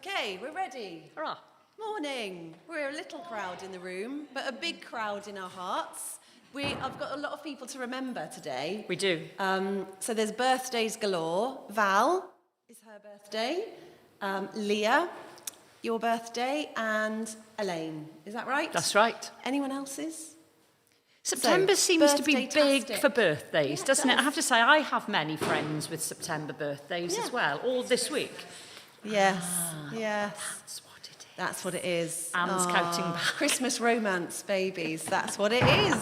Okay, we're ready. Hurrah. Morning. We're a little crowd in the room, but a big crowd in our hearts. I've got a lot of people to remember today. We do. So there's birthdays galore. Val is her birthday. Leah, your birthday, and Elaine. Is that right? That's right. Anyone else's? September seems to be big for birthdays, Yeah, doesn't it? I have to say, I have many friends with September birthdays as well, all this week. Yes, yes. That's what it is. That's what it is. Anne's counting back. Christmas romance, babies. That's what it is.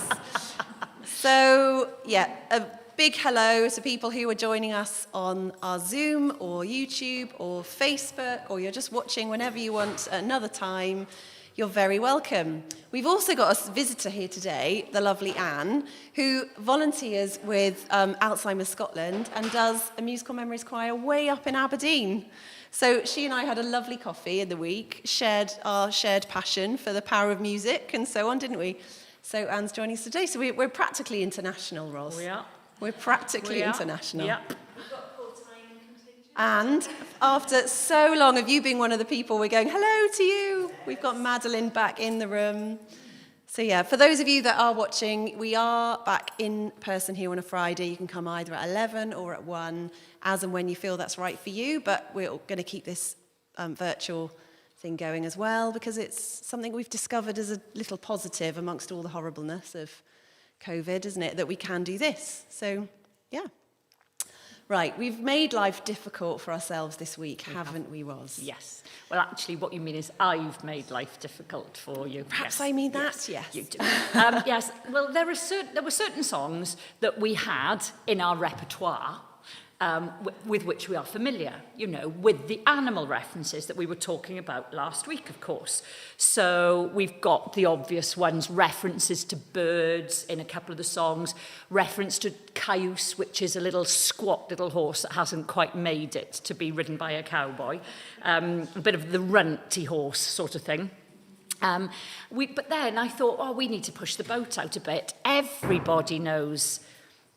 So, yeah, a big hello to people who are joining us on our Zoom or YouTube or Facebook, or you're just watching whenever you want at another time. You're very welcome. We've also got a visitor here today, the lovely Anne, who volunteers with Alzheimer's Scotland and does a musical memories choir way up in Aberdeen. So she and I had a lovely coffee in the week, shared our shared passion for the power of music and so on, didn't we? So Anne's joining us today. So we're practically international, Ros. We are. We're practically international. Yep. And after so long of you being one of the people, we're going, hello to you. We've got Madeline back in the room. So yeah, for those of you that are watching, we are back in person here on a Friday. You can come either at 11 or at 1, as and when you feel that's right for you. But we're going to keep this virtual thing going as well, because it's something we've discovered as a little positive amongst all the horribleness of COVID, isn't it? That we can do this. So, yeah. Right, we've made life difficult for ourselves this week, haven't we, Ros? Yes. Well, actually, what you mean is I've made life difficult for you. Perhaps yes. I mean that, yes. You do. Yes. Well, there were certain songs that we had in our repertoire with which we are familiar, you know, with the animal references that we were talking about last week, of course. So we've got the obvious ones, references to birds in a couple of the songs, reference to cayuse, which is a little squat little horse that hasn't quite made it to be ridden by a cowboy, a bit of the runty horse sort of thing. But then I thought, oh, we need to push the boat out a bit. Everybody knows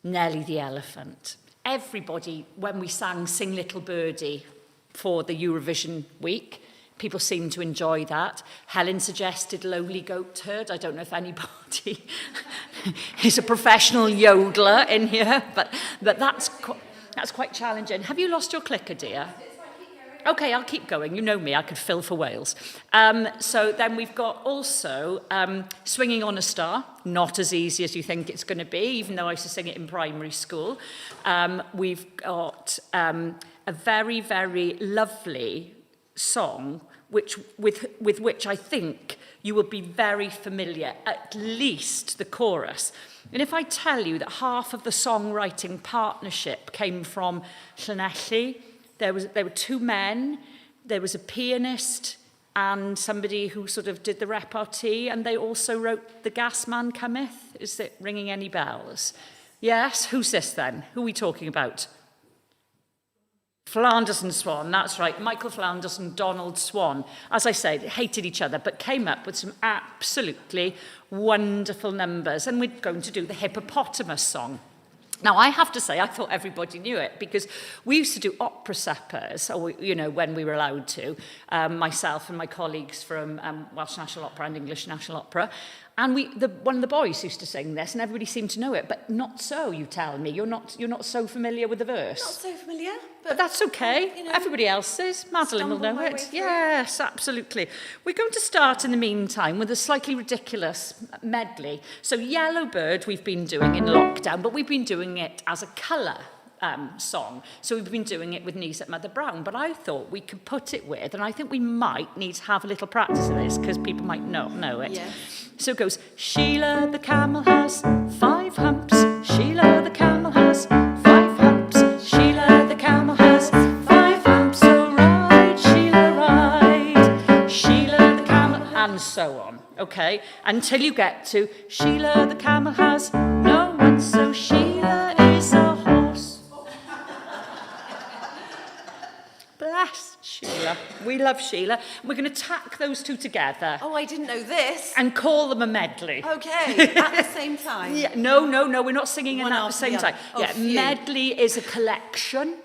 Nellie the Elephant. Everybody, when we sang Sing Little Birdie for the Eurovision week, people seemed to enjoy that. Helen suggested Lowly Goat Herd. I don't know if anybody is a professional yodeler in here, but that's quite challenging. Have you lost your clicker, dear? Okay, I'll keep going. You know me, I could fill for Wales. So then we've got also Swinging on a Star, not as easy as you think it's going to be, even though I used to sing it in primary school. We've got a very, very lovely song, with which I think you will be very familiar, at least the chorus. And if I tell you that half of the songwriting partnership came from Llanelli, there were two men, there was a pianist and somebody who sort of did the repartee, and they also wrote The Gas Man Cometh. Is it ringing any bells? Yes, who's this then? Who are we talking about? Flanders and Swan, that's right. Michael Flanders and Donald Swan. As I said, hated each other, but came up with some absolutely wonderful numbers. And we're going to do the hippopotamus song. Now, I have to say, I thought everybody knew it, because we used to do opera suppers, or, you know, when we were allowed to, myself and my colleagues from Welsh National Opera and English National Opera. And one of the boys used to sing this, and everybody seemed to know it, but not so, you tell me. You're not so familiar with the verse. Not so familiar. But that's okay. You know, everybody else is. Madeline will know it. Yes, absolutely. We're going to start in the meantime with a slightly ridiculous medley. So Yellow Bird we've been doing in lockdown, but we've been doing it as a colour song. So we've been doing it with Knees at Mother Brown, but I thought we could put it with, and I think we might need to have a little practice of this, because people might not know it. Yes. So it goes, Sheila the camel has 5 humps. Sheila the camel has 5 humps. Sheila the camel has 5 humps. So ride, Sheila, ride. Sheila the camel, and so on. Okay, until you get to Sheila the camel has no one, so Sheila is a horse. Bless Sheila. We love Sheila. We're going to tack those two together. Oh, I didn't know this. And call them a medley. Okay, at the same time. Yeah, no, we're not singing in at the same time. Oh, yeah, medley is a collection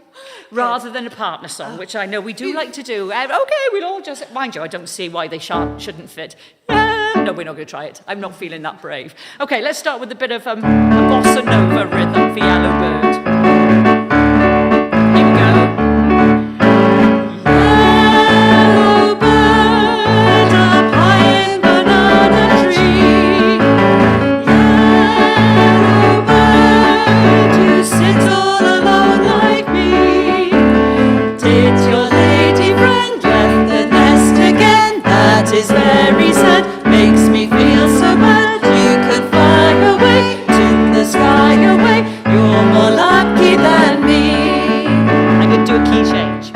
rather than a partner song, which I know we do like to do. Okay, we'll all just... Mind you, I don't see why they shouldn't fit. No, we're not going to try it. I'm not feeling that brave. Okay, let's start with a bit of a bossa nova rhythm for Yellow Bird. Here we go. Yellow bird up high in banana tree. Yellow bird, you sit all alone like me. Did your lady friend left the nest again? That is very sad. Makes me feel so bad. You could fly away to the sky away. You're more lucky than me. I could do a key change.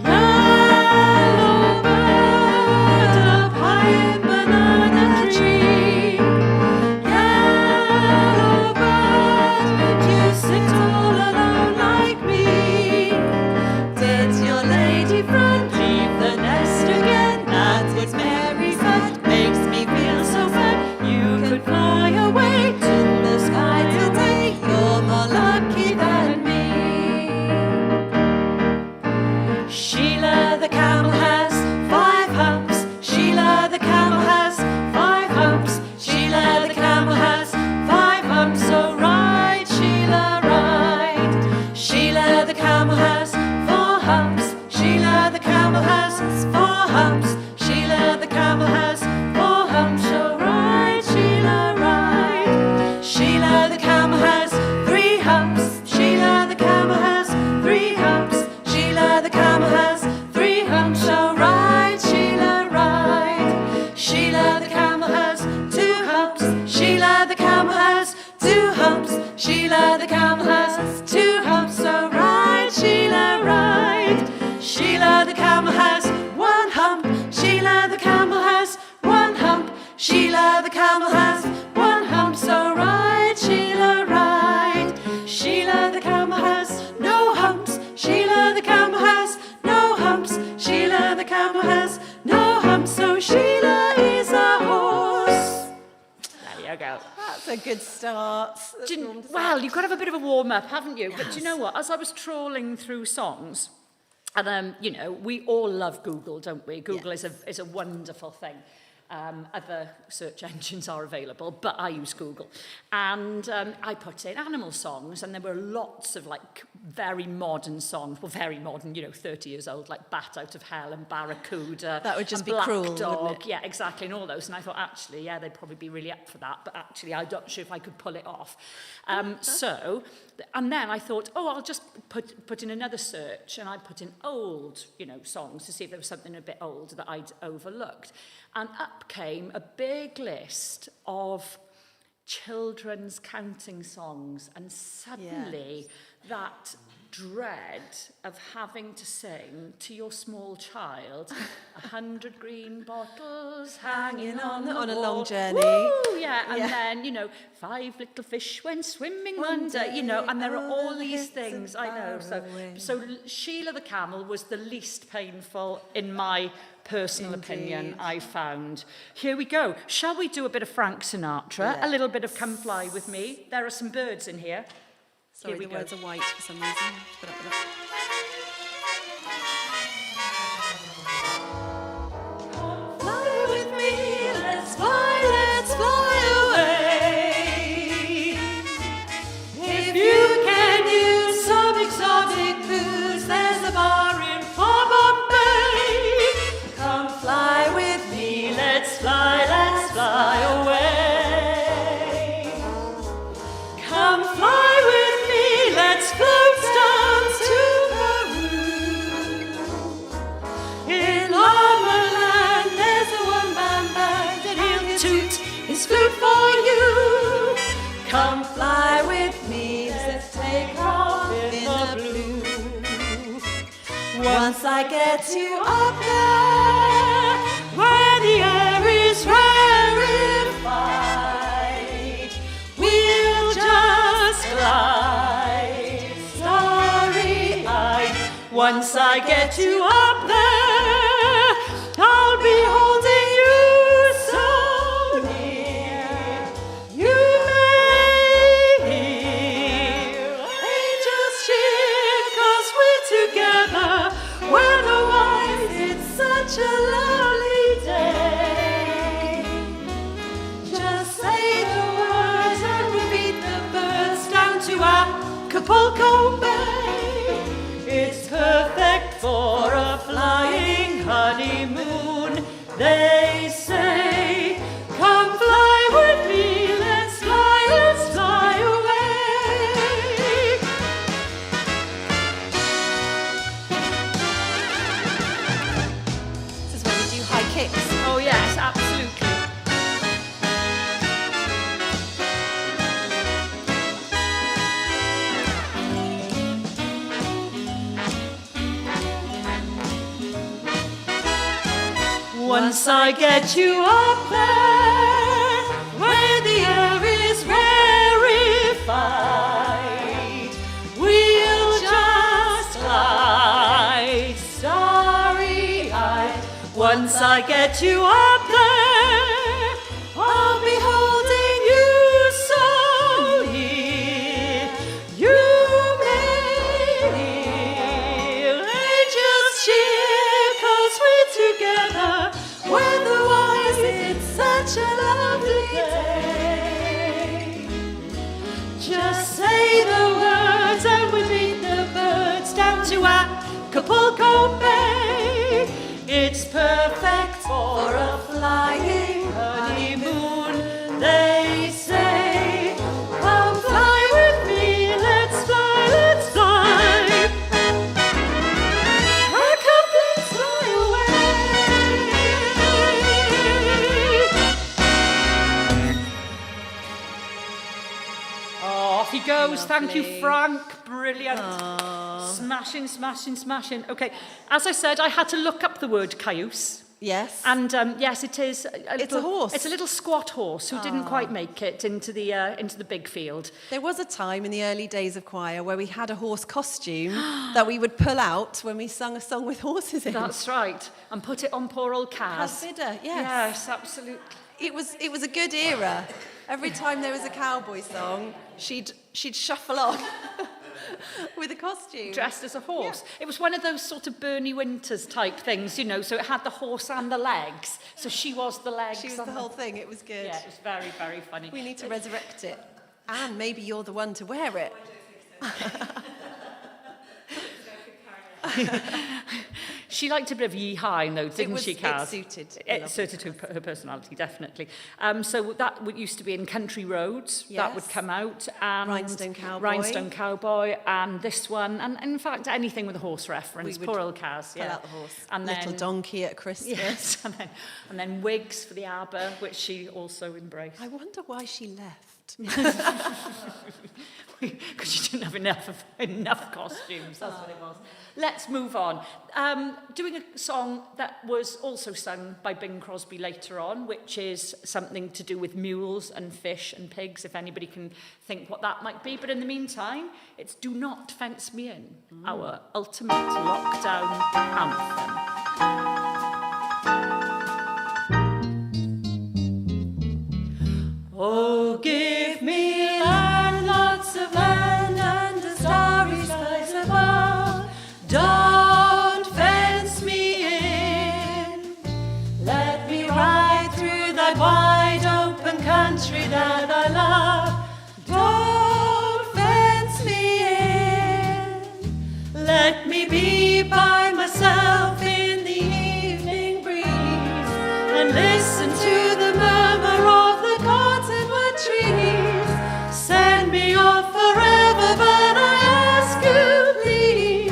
Yellow bird up high in banana tree. Yellow bird, you sit all alone like me. Did your lady friend leave the nest again? That is very sad. Makes me feel so bad. You could fly away to the sky today. You're more lucky than me. Sheila the camel has 5 humps. Sheila the camel has 5 humps. Sheila the camel has 5 humps. So ride, Sheila, ride. Sheila the camel has 4 humps. Sheila the camel has 4 humps. Sheila the camel has 4 humps. So ride, Sheila, ride. Sheila the camel has 3 humps. Sheila the camel has 3 humps. Sheila the camel has 3 humps. So ride, Sheila, ride. Sheila the camel has 2 humps. Sheila the camel has 2 humps. Sheila the camel has 2 humps. So ride, Sheila, ride. Sheila the camel has 1 hump. Sheila the camel has 1 hump. Sheila the camel has 1 hump. So ride, Sheila, ride. Sheila the camel has no humps. Sheila the camel has no humps. Sheila the camel has no humps. So Sheila is a horse. There you go. That's a good start. Well, you've got to have a bit of a warm-up, haven't you? Yes. But do you know what? As I was trawling through songs, and you know, we all love Google, don't we? Google is a wonderful thing. Other search engines are available, but I use Google. And I put in animal songs, and there were lots of like very modern songs. Well, very modern, you know, 30 years old, like Bat Out of Hell and Barracuda. That would just and be Black cruel, Dog. wouldn't it? Yeah, exactly, and all those. And I thought, actually, yeah, they'd probably be really up for that. But actually, I'm not sure if I could pull it off. And then I thought, oh, I'll just put in another search, and I put in old, you know, songs to see if there was something a bit old that I'd overlooked. And up came a big list of children's counting songs, and suddenly that dread of having to sing to your small child 100 green bottles hanging on the wall. On a long journey. Woo, yeah, and then, you know, 5 little fish went swimming one day, you know, and there are all these things, I know. So Sheila the Camel was the least painful in my personal opinion, I found. Here we go. Shall we do a bit of Frank Sinatra? A little bit of Come Fly With Me. There are some birds in here. Sorry, the words are white for some reason. Put up with it. Fly with me, let's fly away. If you can use some exotic booze, there's a bar in Bombay. Come fly with me, let's fly away. Come fly with me, let's float down to Peru. In Armorland, there's a one-man band, and he'll toot his flute for you. Come fly with me, let's take off in the blue. Once I get you up there, where the air is rarefied, we'll just glide, starry-eyed. Once I get you up there, I'll be holding you so near. You may hear angels cheer, 'cause we're Once I get you up there, where the air is rarefied, we'll just glide starry-eyed. Once I get you up there, I'll be holding you so near. You may hear angels cheer, 'cause we're together. Weatherwise, it's such a lovely day. Just say the words and we meet the birds down to Acapulco Bay. It's perfect for a flying honeymoon, they say. Come fly with me, let's fly, let's fly. Pack up, let's fly away. Oh, off he goes. Thank you, Lovely. Frank. Brilliant. Smashing, smashing, smashing. Okay, as I said, I had to look up the word cayuse. Yes. And yes, it is. It's a horse. It's a little squat horse who didn't quite make it into the big field. There was a time in the early days of choir where we had a horse costume that we would pull out when we sung a song with horses in. That's right. And put it on poor old Kaz. Consider, yes. Yes, absolutely. It was a good era. Every time there was a cowboy song, she'd shuffle on with a costume. Dressed as a horse. Yeah. It was one of those sort of Bernie Winters type things, you know, so it had the horse and the legs. So she was the legs. She was the whole thing. It was good. Yeah, it was very, very funny. We need to resurrect it. And maybe you're the one to wear it. She liked a bit of yee-high, though, didn't she, Kaz? It suited. It suited her personality, definitely. So that used to be in Country Roads. Yes. That would come out. And Rhinestone Cowboy. Rhinestone Cowboy, and this one. And in fact, anything with a horse reference. We would Poor old Kaz. pull out the horse. And Little then, donkey at Christmas. yes, and then wigs for the ABBA, which she also embraced. I wonder why she left. Because she didn't have enough costumes, that's what it was. Let's move on. Doing a song that was also sung by Bing Crosby later on, which is something to do with mules and fish and pigs, if anybody can think what that might be. But in the meantime, it's Do Not Fence Me In, our ultimate lockdown anthem. Oh, give me land, lots of land, and the starry skies above. Don't fence me in. Let me ride through that wide open country that I love. Don't fence me in. Let me be by myself in the evening breeze and listen to the murmur of the cottonwood trees. Send me off forever, but I ask you please,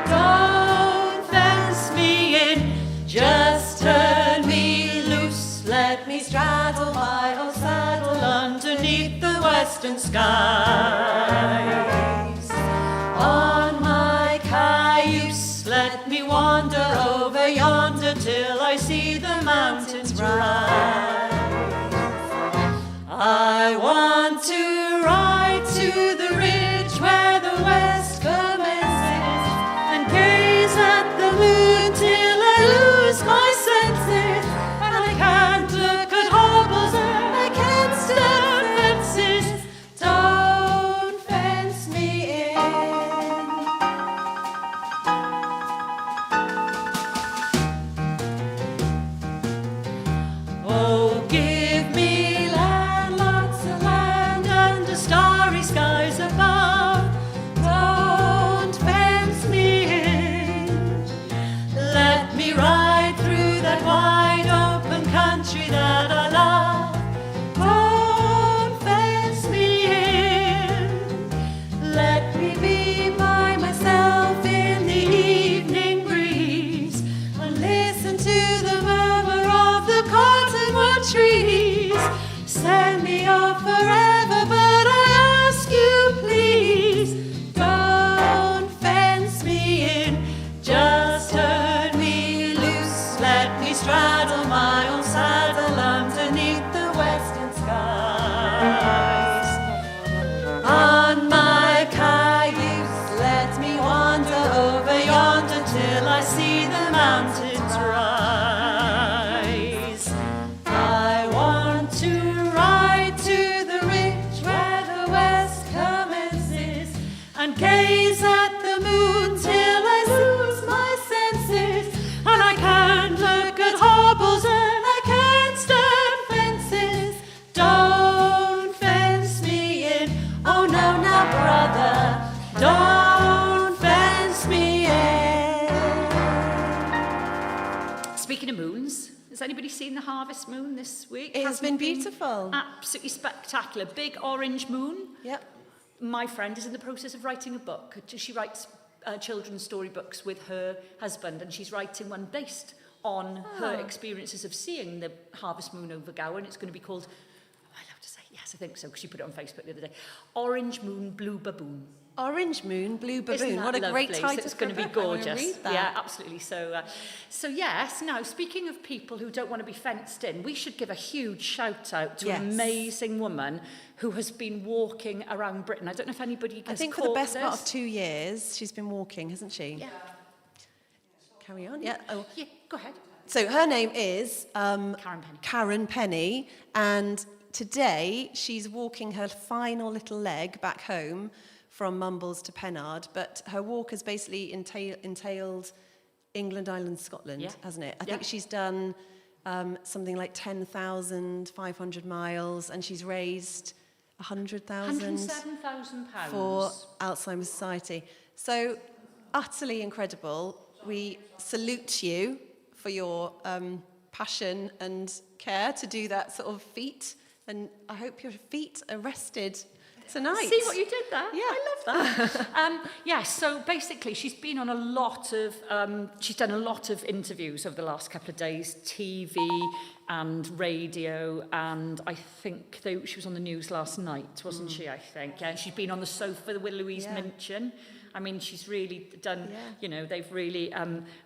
don't fence me in. Just turn me loose, let me straddle my old saddle underneath the western skies. On my cayuse, let me wander over yonder till I see the mountains rise. I want to ride to the ridge where the west commences and gaze at the moon till I lose my senses. And I can't look at hobbles and I can't stand fences. Don't fence me in. Oh, give me land, lots of land, under starry skies above. Don't fence me in. Let me ride through that wide open country that I love. Don't fence me in. Let me be by myself in the evening breeze and listen to the murmur of the cottonwood trees. Send me off forever, but I ask you please, don't fence me in. Just turn me loose, let me straddle clouds rise. I want to ride to the ridge where the west commences and gaze at the moon till I lose my senses. And I can't look at hobbles and I can't stand fences. Don't fence me in, oh no, now brother, don't fence me in. Speaking of moons, has anybody seen the harvest moon this week? It has been beautiful. Absolutely spectacular. Big orange moon. Yep. My friend is in the process of writing a book. She writes children's storybooks with her husband, and she's writing one based on her experiences of seeing the harvest moon over Gowan. It's going to be called, am I allowed to say? Yes, I think so, because she put it on Facebook the other day. Orange Moon, Blue Baboon. Orange Moon, Blue Baboon. Isn't that What a lovely? great title. So it's going to be for a book. I'm gonna gorgeous. read that. Yeah, absolutely. So yes, now speaking of people who don't want to be fenced in, we should give a huge shout out to an amazing woman who has been walking around Britain. I don't know if anybody has I think for the best part of 2 years, she's been walking, hasn't she? Yeah. Carry on. Yeah. Oh. Yeah, go ahead. So her name is Karen Penny. Karen Penny, and today she's walking her final little leg back home from Mumbles to Pennard, but her walk has basically entailed England, Ireland, Scotland, hasn't it? I think she's done something like 10,500 miles, and she's raised 107,000 £107,000 for Alzheimer's Society. So utterly incredible. We salute you for your passion and care to do that sort of feat, and I hope your feet are rested tonight. See what you did there? Yeah. I love that. Yes, so basically she's been on a lot of, she's done a lot of interviews over the last couple of days, TV and radio, and I think she was on the news last night, wasn't she, I think? Yeah, she's been on the sofa with Louise Minchin. I mean, she's really done, you know, they've really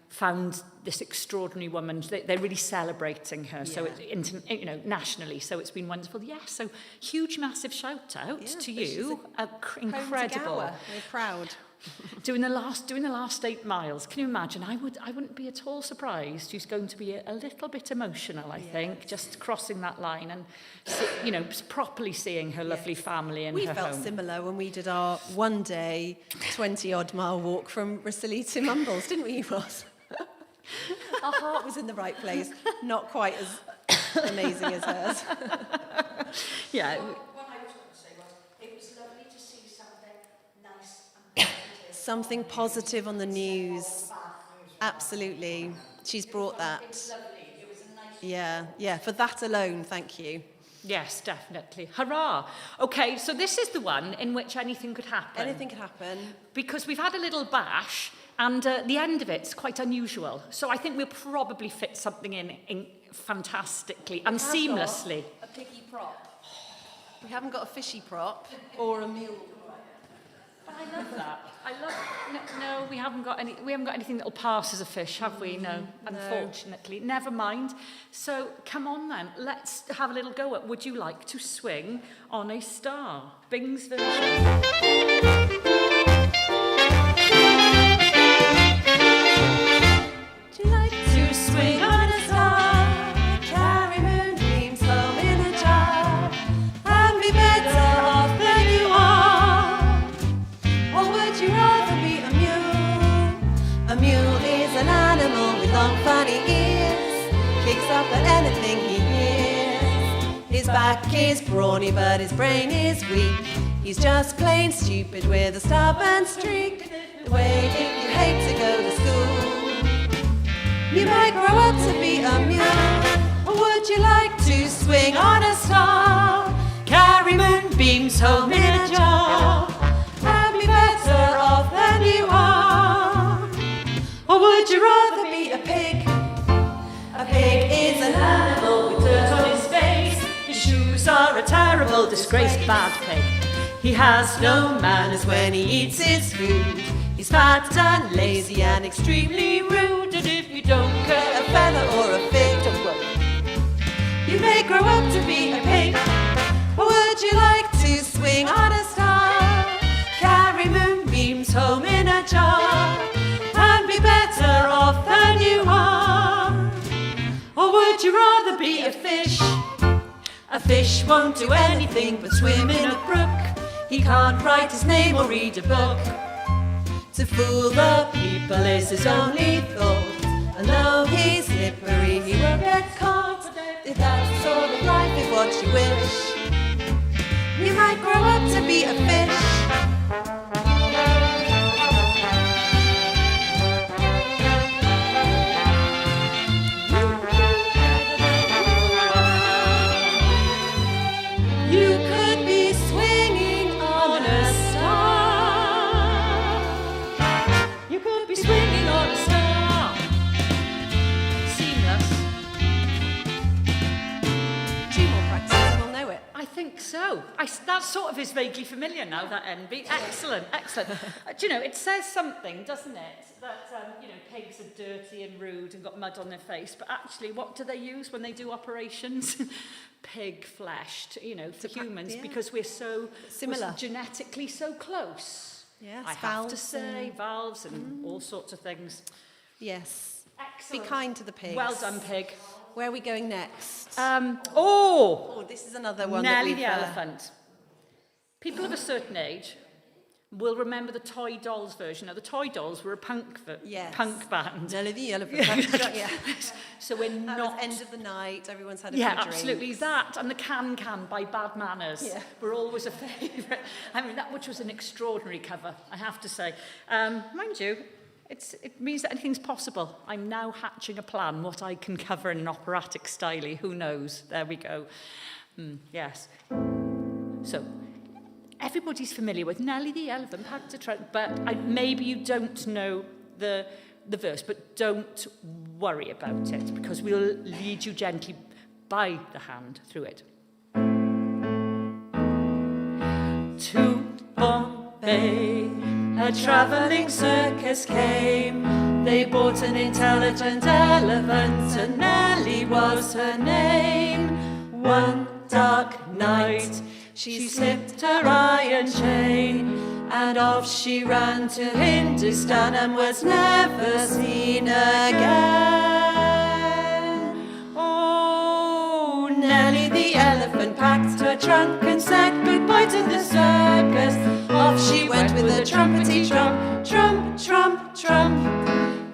found this extraordinary woman. They're really celebrating her, so it's, you know, nationally, so it's been wonderful. Yes, so huge, massive shout out to you. Incredible. We're proud. Doing the last 8 miles. Can you imagine? I wouldn't be at all surprised. She's going to be a little bit emotional, I think, just crossing that line and, you know, properly seeing her lovely family and her home. We felt similar when we did our one-day 20-odd mile walk from Ricilly to Mumbles, didn't we, Ross? Our heart was in the right place, not quite as amazing as hers. Yeah. What I was going to say was, it was lovely to see something nice and positive. Something positive on the news. Absolutely. She's brought that. It was lovely. It was a nice... Yeah. For that alone, thank you. Yes, definitely. Hurrah. Okay, so this is the one in which anything could happen. Anything could happen. Because we've had a little bash, and the end of it's quite unusual. So I think we'll probably fit something in fantastically and seamlessly. A piggy prop. We haven't got a fishy prop or a mule. But I love that. No, we haven't got anything that'll pass as a fish, have we? No, unfortunately. Never mind. So come on then, let's have a little go at Would You Like to Swing on a Star? Bing's version. Would you like to swing on a star? Carry moonbeams home in a jar and be better off than you are? Or would you rather be a mule? A mule is an animal with long funny ears, kicks up at anything he hears. His back is brawny but his brain is weak. He's just plain stupid with a stubborn streak. The way if you hate to go to school, you might grow up to be a mule. Or would you like to swing on a star? Carry moonbeams home in a jar and be better off than you are? Or would you rather be a pig? A pig is an animal with dirt on his face. His shoes are a terrible, disgraced bad pig. He has no manners when he eats his food. He's fat and lazy and extremely rude. And if you don't care a feather or a fig, don't worry, you may grow up to be a pig. Or would you like to swing on a star? Carry moonbeams home in a jar and be better off than you are? a fish. A fish won't do anything but swim in a brook. He can't write his name or read a book. To fool the people is his only thought, and though he's slippery, he won't get caught. If that's the sort of life is what you wish, you might grow up to be a fish. You could be swinging on a star. You could be swinging on a star. Seamless. 2 more practices and we'll know it. I think so. That sort of is vaguely familiar now, that end beat. Excellent, excellent. Do you know, it says something, doesn't it, that, pigs are dirty and rude and got mud on their face, but actually, what do they use when they do operations? Pig flesh, for humans, yeah. because we're so Similar. we're genetically so close. Yes, I have to valves say, valves and all sorts of things. Yes. Excellent. Be kind to the pigs. Well done, pig. Where are we going next? Oh, This is another one. Nellie that the Elephant. People of a certain age will remember the Toy Dolls version. Now, the Toy Dolls were a punk band. Nellie the Elephant. Yeah. So we're That not... was end of the night. Everyone's had a Yeah, few drinks. absolutely. That and the Can by Bad Manners were always a favourite. I mean, which was an extraordinary cover, I have to say. Mind you, it means that anything's possible. I'm now hatching a plan, what I can cover in an operatic style. Who knows? There we go. Yes. So, everybody's familiar with Nellie the Elephant, packed a trunk, but maybe you don't know the verse, but don't worry about it, because we'll lead you gently by the hand through it. To Bombay, a travelling circus came. They bought an intelligent elephant, and Nellie was her name. One dark night, she slipped her iron chain, and off she ran to Hindustan and was never seen again. Oh, Nellie the Elephant packed her trunk and said goodbye to the circus. Off she went with a trumpety trump, trump, trump, trump.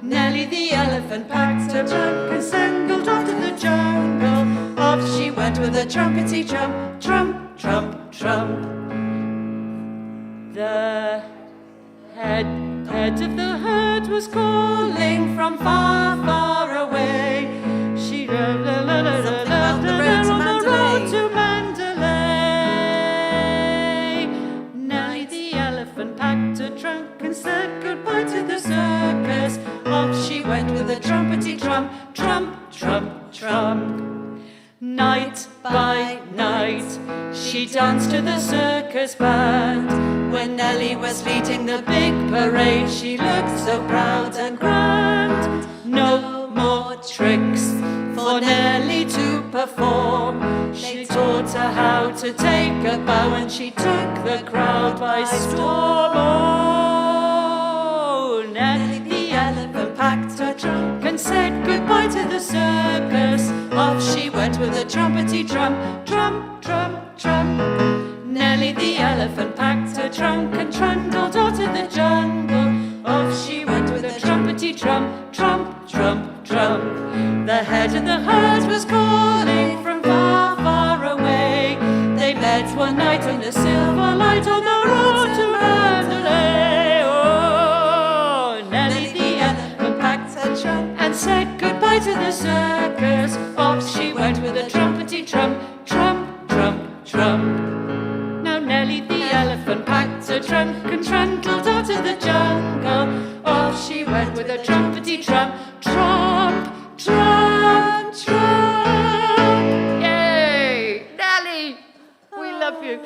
Nellie the Elephant packed her trunk and singled off to the jungle. Off she went with a trumpety trump, trump, trump, trump. The head of the herd was calling from far, far away. She on the road to Mandalay. Nellie the Elephant packed her trunk and said goodbye to the circus. Off she went with a trumpety trump, trump, trump, trump. Night by night, she danced to the circus band. When Nellie was leading the big parade, she looked so proud and grand. No more tricks for Nellie to perform. She taught her how to take a bow, and she took the crowd by storm. Oh, Nellie the Elephant packed her trunk and said goodbye to the circus. Off she went with a trumpety trump, trump, trump, trump. Nellie the Elephant packed her trunk and trundled out to the jungle. Off she went with a trumpety trump, trump, trump, trump. The head of the herd was calling from far, far away. They met one night in the silver light on the road to Mandalay. Oh, Nellie the Elephant packed her trunk and said goodbye to the circus. Off she went with a trumpety trump, trump, trump, trump. Now Nellie the Elephant packed her trunk and trundled out to the jungle. Off she went with a trumpety trump, trump, trump, trump. Yay! Nellie! We love you.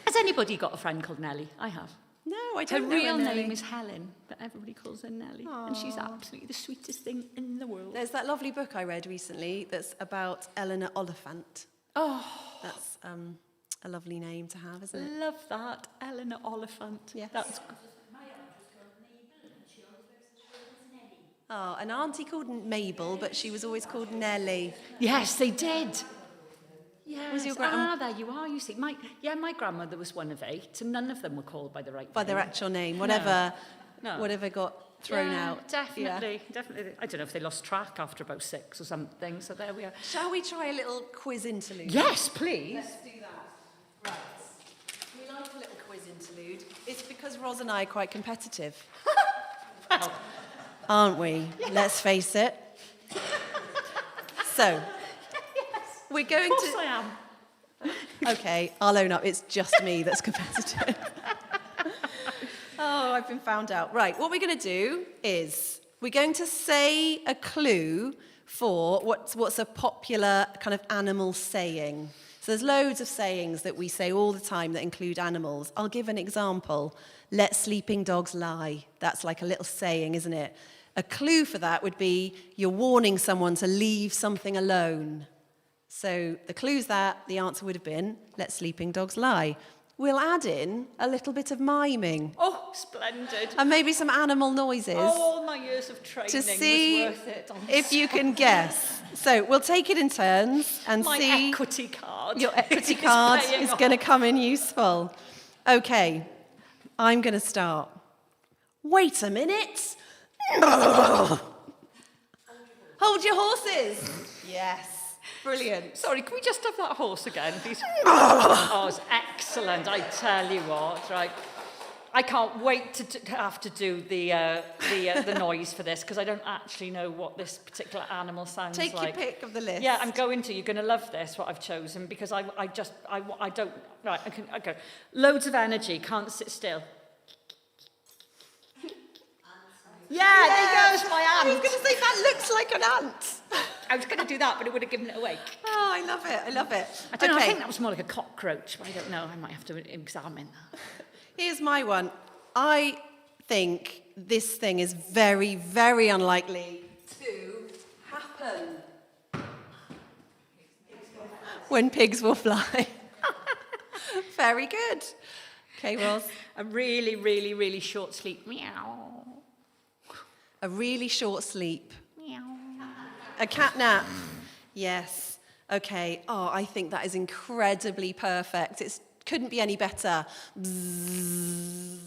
Has anybody got a friend called Nellie? I have. No, I Her don't know real Nellie. name is Helen, but everybody calls her Nellie. And she's absolutely the sweetest thing in the world. There's that lovely book I read recently that's about Eleanor Oliphant. Oh, That's a lovely name to have, isn't it? love that. Eleanor Oliphant. Yes. That's My aunt was called Mabel, and she always wears the shoulders Nelly. Oh, an auntie called Mabel, but she was always called Nellie. Yes, they did. Yes. Was your There you are, you see. My grandmother was one of 8, and none of them were called by the right By name. their actual name, whatever got thrown Yeah, out. definitely. I don't know if they lost track after about 6 or something, so there we are. Shall we try a little quiz interlude? Yes, please. Let's do that. Right. We like a little quiz interlude. It's because Ros and I are quite competitive. Aren't we? Yes. Let's face it. So, we're going Of course I am. Okay, I'll own up. It's just me that's competitive. Oh, I've been found out. Right, what we're going to do is we're going to say a clue for what's a popular kind of animal saying. So there's loads of sayings that we say all the time that include animals. I'll give an example. Let sleeping dogs lie. That's like a little saying, isn't it? A clue for that would be you're warning someone to leave something alone. So the clue's that, the answer would have been, let sleeping dogs lie. We'll add in a little bit of miming. Oh, splendid. And maybe some animal noises. Oh, all my years of training to see was worth it. if you can guess. So we'll take it in turns and my see. Equity card. Your equity card is going to come in useful. Okay, I'm going to start. Wait a minute. Hold your horses. Yes. Brilliant. Sorry, can we just have that horse again, please? Oh, it's excellent, I tell you what, right. I can't wait to have to do the noise for this, because I don't actually know what this particular animal sounds like. Take your pick of the list. Yeah, I'm going to. You're going to love this, what I've chosen, because I don't... Right, okay. Loads of energy, can't sit still. Yeah, there goes my ant. I was going to say, that looks like an ant. I was going to do that, but it would have given it away. Oh, I love it. I love it. I don't know, I think that was more like a cockroach, but I don't know. I might have to examine that. Here's my one. I think this thing is very, very unlikely to happen. When pigs will fly. Very good. Okay, Ros. A really, really, really short sleep. Meow. A really short sleep. Meow. A cat nap. Yes. Okay. Oh, I think that is incredibly perfect. It couldn't be any better. Bzzz.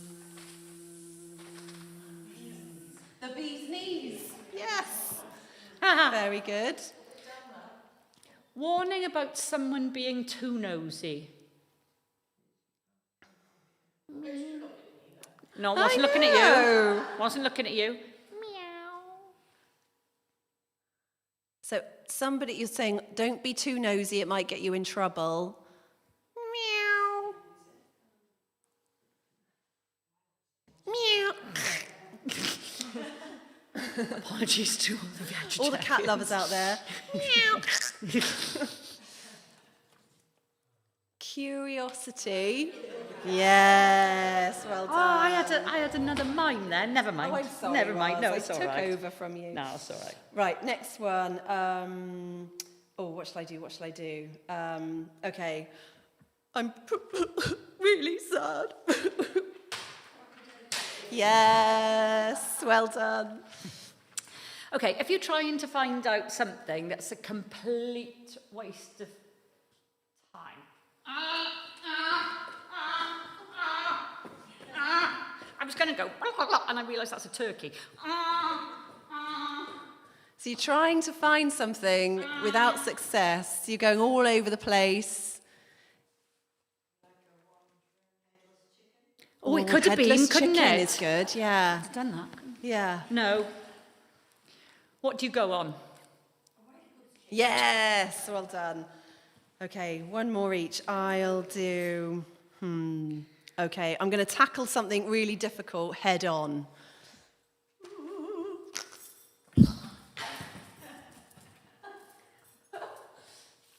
The bee's knees. Yes. Very good. Warning about someone being too nosy. No, wasn't looking at you. Wasn't looking at you. Meow. So somebody, you're saying, don't be too nosy, it might get you in trouble. Meow. Meow. Apologies to all the vegetarians. All the cat lovers out there. Meow. Curiosity. Yes, well done. Oh, I had another mime there. Never mind. Oh, I'm sorry, Never mind. No, Ros. it's all I took right. over from you. No, it's all right. Right, next one. What shall I do? Okay. I'm really sad. Yes, well done. Okay, if you're trying to find out something that's a complete waste of time. I was going to go, and I realised that's a turkey. So you're trying to find something without success. You're going all over the place. Oh, it could have been, couldn't chicken it? is good, yeah. I've done that. Yeah. No. What do you go on? Yes, well done. Okay, one more each. I'll do... Okay, I'm going to tackle something really difficult head on.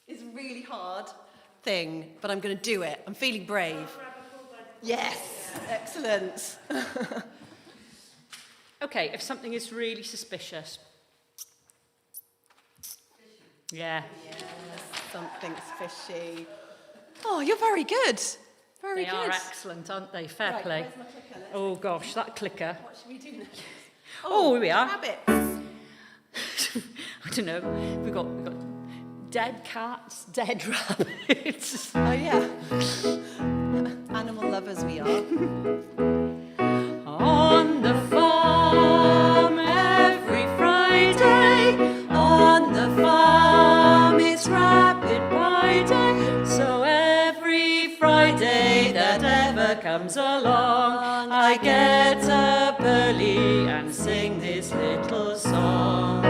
It's a really hard thing, but I'm going to do it. I'm feeling brave. Yes, excellent. Okay, if something is really suspicious. Yeah. Yes, something's fishy. Oh, you're very good. Very They good. are excellent, aren't they? Fair Right, play. where's my clicker? Oh gosh, that clicker. What should we do next? Oh, here we are. Rabbits. I don't know. We've got dead cats, dead rabbits. Oh, yeah. Animal lovers we are. On the farm every Friday, on the farm it's rabbit pie day. So every Friday that ever comes along, I get up early and sing this little song.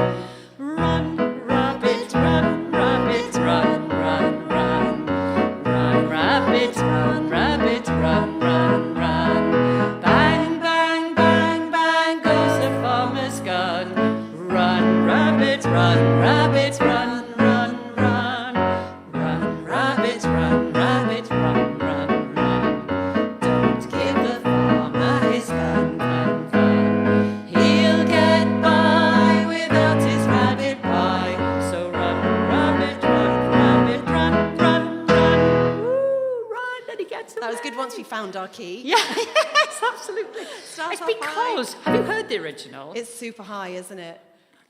Run, rabbit, run, rabbit, run, run, run. Run, rabbit, run, rabbit, run, run, run. Bang, bang, bang, bang goes the farmer's gun. Run, rabbit, run, rabbit, run, run, run. Run, rabbit, run, rabbit, run, run, run. Don't give the farmer his fun, fun, fun. He'll get by without his rabbit pie. So run, rabbit, run, rabbit, run, run, run. Woo, run, and he gets away. That was good once we found our key. Yeah, yes, absolutely. Start It's off because, have you heard the original? It's super high, isn't it?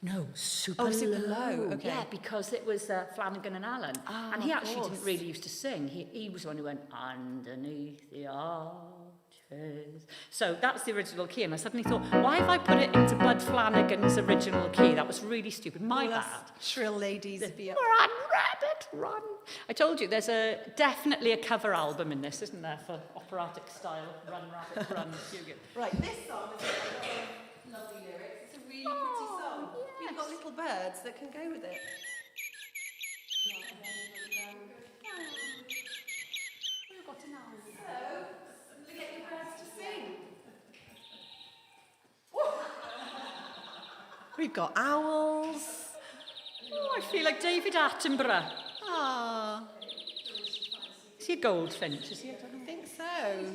No, super Oh, super low, okay. Yeah, because it was Flanagan and Allen. Ah, and he of actually course. didn't really used to sing. He was the one who went, underneath the arches. So that's the original key. And I suddenly thought, why have I put it into Bud Flanagan's original key? That was really stupid. My All us bad. shrill ladies be up. Run, rabbit, run. I told you, there's definitely a cover album in this, isn't there, for operatic style. Run, rabbit, run. Right, this song has got a lot of lovely lyrics. It's a really pretty song. We've got little birds that can go with it. So, get your birds to sing. We've got owls. Oh, I feel like David Attenborough. Ah, Is he a goldfinch? Is he? I don't know. I think so.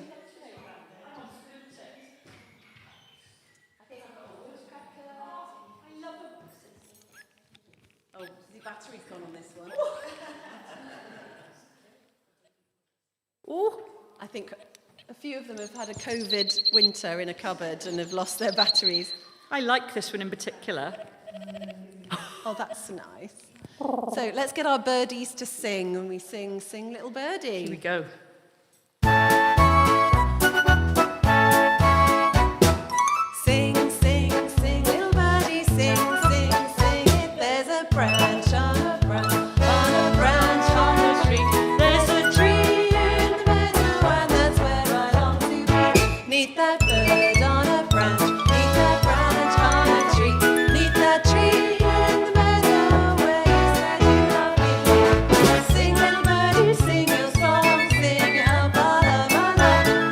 Oh, the battery's gone on this one. Oh, I think a few of them have had a COVID winter in a cupboard and have lost their batteries. I like this one in particular. Oh, that's nice. So let's get our birdies to sing, and we sing, Sing Little Birdie. Here we go. Sing, sing, sing, little birdie, sing, sing, sing it. There's a branch on a branch, on a branch on a tree. There's a tree in the meadow, and that's where I long to be. Meet that bird on a branch, meet that branch on a tree. Meet that tree in the meadow where you said you love me. Sing, little birdie, sing your song, sing up, la la la la.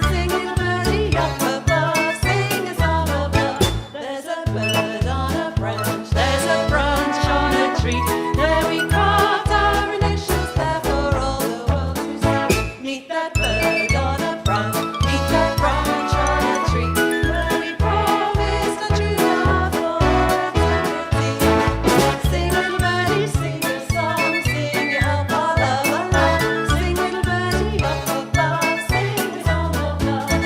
Sing, little birdie, up above, sing a song above. There's a bird on a branch, there's a branch on a tree. There we carved our initials there for all the world to see. Meet that bird on a branch, meet that branch on a tree. Where we promised a true love for eternity. Sing, little birdie, sing your song, sing it up, la la la la. Sing, little birdie, up above, sing a song of love.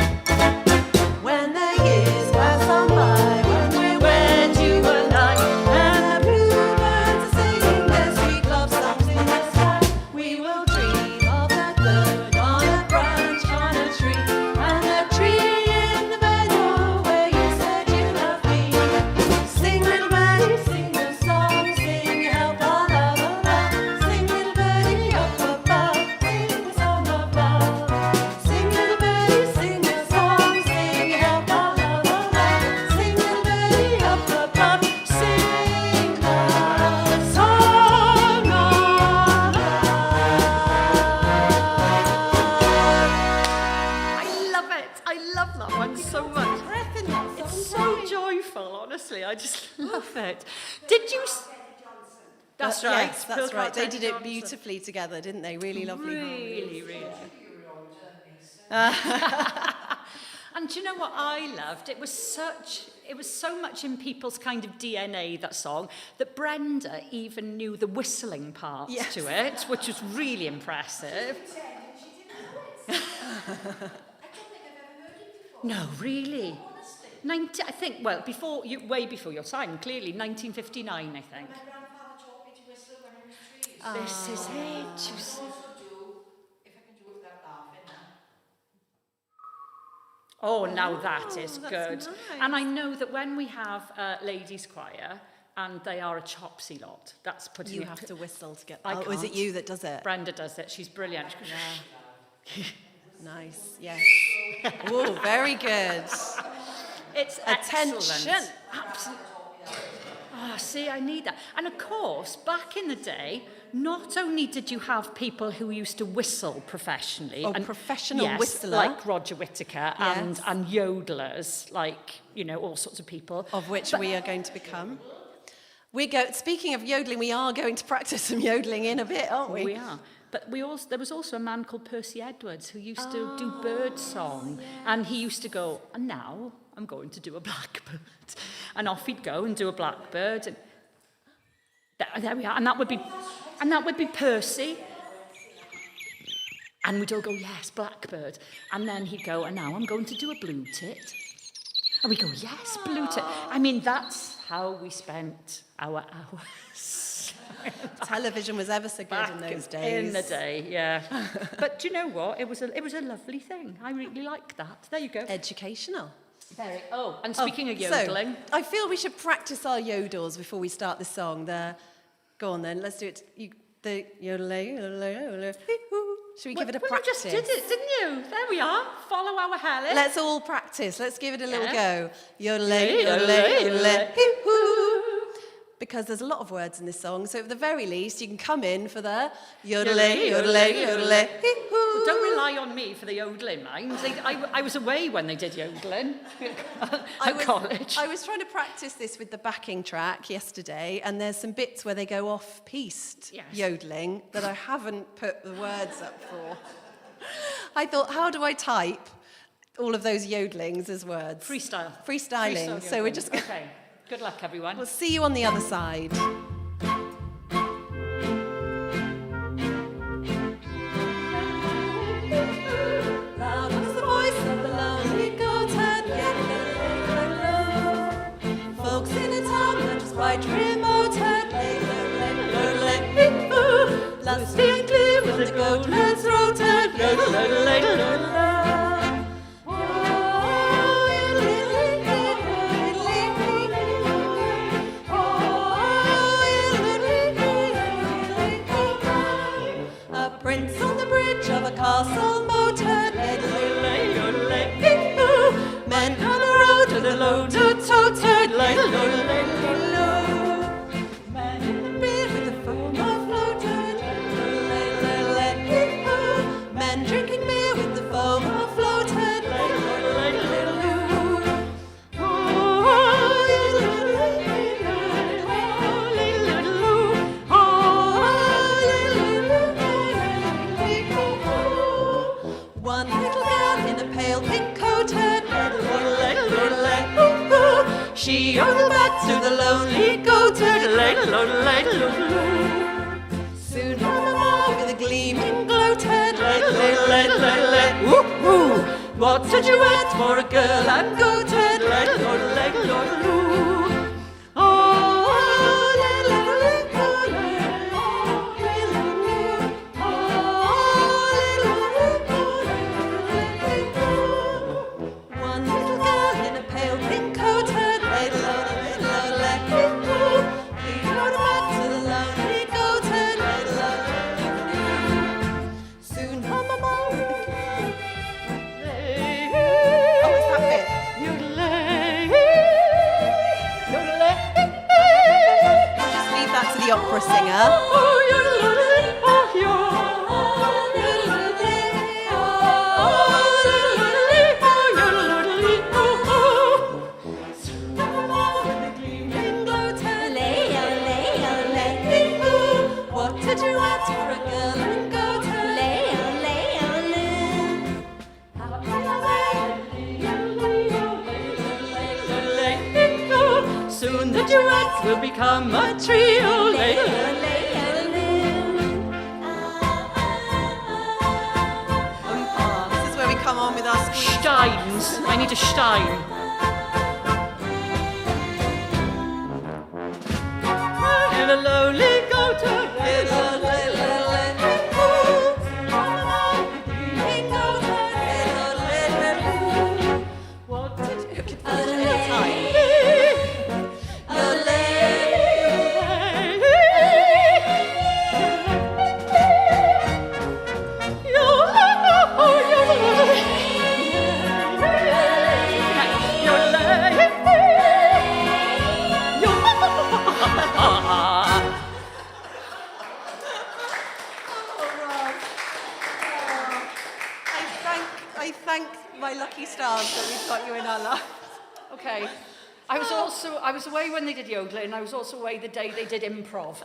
When the years pass on by, when we're wed, you and I, and the bluebirds are singing their sweet love songs in the sky, we will dream of that bird on a branch on a tree, and the tree in the meadow where you said you loved me. Sing, little birdie, sing your song, sing it out, la la la la. Sing, little birdie, up above, sing a song of love. Sing, little birdie, sing your song, sing it out, la la la la. Sing, little birdie, up above, sing the song of I love it. I love that one so much. breath in that song. It's so joyful, honestly. I just love it. Did you? That's right. Yes, that's Phil right. They Carter did and it Johnson. beautifully together, didn't they? Really lovely. Really, really. And do you know what I loved? It was so much in people's kind of DNA, that song, that Brenda even knew the whistling parts Yes. to it, which was really impressive. No, really. 90, I think, well, way before your time, clearly, 1959, I think. My grandfather whistle when it was trees. This is it. You see. Also do, if I can do it without laughing now. Oh, now that is that's good. nice. And I know that when we have ladies' choir, and they are a chopsy lot, that's putting You it... have to whistle to get. I Oh, is it can't. you that does it? Brenda does it. She's brilliant. Nice. Yes. Oh, very good. It's Attention. excellent. Absolutely. Oh, see, I need that. And of course, back in the day, not only did you have people who used to whistle professionally, Oh, and professional yes, whistler. like Roger Whittaker Yes. and yodelers, like, you know, all sorts of people. Of which we are going to become. Speaking of yodeling, we are going to practice some yodeling in a bit, aren't we? We are. But there was also a man called Percy Edwards who used to do bird song. Yes. And he used to go, and now I'm going to do a blackbird. And off he'd go and do a blackbird. And there we are. And that would be Percy. And we'd all go, yes, blackbird. And then he'd go, and now I'm going to do a blue tit. And we go, yes, blue tit. I mean, that's how we spent our hours. Television was ever so good in those days. In the day, yeah. But do you know what? It was a lovely thing. I really liked that. There you go. Educational. Very. Oh, and speaking of yodeling, So, I feel we should practice our yodels before we start the song. Go on then, let's do it. The yodeling, should we give it a practice? You just did it, didn't you? There we are. Follow our Helen. Let's all practice. Let's give it a little Yeah. go. Yodeling, yodeling, yodeling, hoo-hoo. Because there's a lot of words in this song, so at the very least, you can come in for the yodeling, yodeling, yodeling, hoo-hoo. Well, don't rely on me for the yodeling, mind. I was away when they did yodeling at college. I was trying to practice this with the backing track yesterday, and there's some bits where they go off-piste yodeling that I haven't put the words up for. I thought, how do I type all of those yodelings as words? Freestyling. So we're just going to... Okay. Good luck, everyone. We'll see you on the other side. Loud was the voice of the lonely goatherd, folks in a town that was quite remote had lusty and clear when the goatherd's throat had Prince on the bridge of a castle moat had men on the road to the low to toad man in the beer with the foam afloat men drinking beer with the foam afloat One little girl in a pale pink coat had she yodeled back to the lonely goat soon Mama with a gleaming gloat had what did you want for a girl and goat had the opera singer. What did you want for a girl and goat? Soon the duets will become a trio. This is where we come on with our Steins. I need a Stein. In a lonely goat. lucky stars that we've got you in our lives. Okay. I was away when they did yodeling, and I was also away the day they did improv.